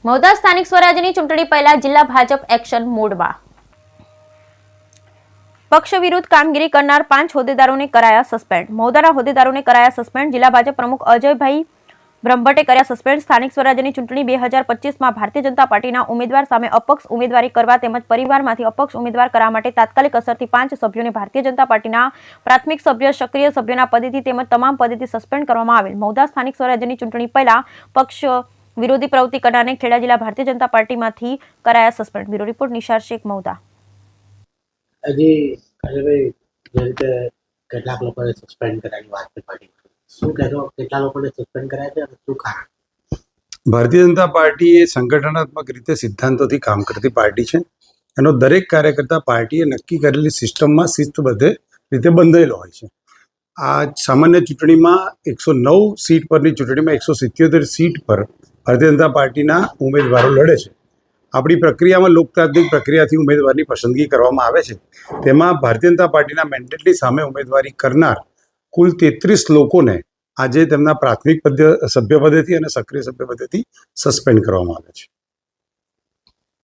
મહુધા સ્થાનિક સ્વરાજ્યની ચૂંટણી પહેલા જિલ્લા ભાજપ એક્શન મોડમાં. પક્ષ વિરુદ્ધ કામગીરી કરનાર 5 હોદ્દેદારોને કરાયા સસ્પેન્ડ. મહુધાના હોદ્દેદારોને કરાયા સસ્પેન્ડ. જિલ્લા ભાજપ પ્રમુખ અજયભાઈ બ્રહ્મભટ્ટે કર્યા સસ્પેન્ડ. સ્થાનિક સ્વરાજ્યની ચૂંટણી 2025માં ભારતીય જનતા પાર્ટીના ઉમેદવાર સામે અપક્ષ ઉમેદવારી કરવા તેમજ પરિવારમાંથી અપક્ષ ઉમેદવાર કરવા માટે તાત્કાલિક અસરથી 5 સભ્યોને ભારતીય જનતા પાર્ટીના પ્રાથમિક સભ્ય, સક્રિય સભ્યોના પદેથી તેમજ તમામ પદેથી સસ્પેન્ડ કરવામાં આવેલ. મહુધા સ્થાનિક સ્વરાજ્યની ચૂંટણી પહેલા પક્ષ વિરોધી પ્રવૃત્તિ કરનારને ખેડા જિલ્લા ભારતીય જનતા પાર્ટીમાંથી કરાયા suspend. Bureau report Nishar Shaikh, Mahudha. હજી અજયભાઈ, જે રીતે કેટલાક લોકોને સસ્પેન્ડ કરાવી વાત પાડી, શું કહેશો? કેટલા લોકોને સસ્પેન્ડ કરાયા છે અને શું કારણ? ભારતીય જનતા પાર્ટી એ સંગઠનાત્મક રીતે સિદ્ધાંતોથી કામ કરતી પાર્ટી છે. એનો દરેક કાર્યકર્તા પાર્ટીએ નક્કી કરેલી સિસ્ટમમાં શિસ્તબદ્ધ રીતે બંધાયેલો હોય છે. આ સામાન્ય ચૂંટણીમાં 109 સીટ પરની ચૂંટણીમાં 177 સીટ પર ભારતીય જનતા પાર્ટીના ઉમેદવારો લડે છે. આપણી પ્રક્રિયામાં લોકતાંત્રિક પ્રક્રિયાથી ઉમેદવારની પસંદગી કરવામાં આવે છે. તેમાં ભારતીય જનતા પાર્ટીના મેન્ડેટની સામે ઉમેદવારી કરનાર કુલ 33 લોકોને આજે તેમના પ્રાથમિક સભ્ય પદેથી અને સક્રિય સભ્ય પદેથી સસ્પેન્ડ કરવામાં આવે છે.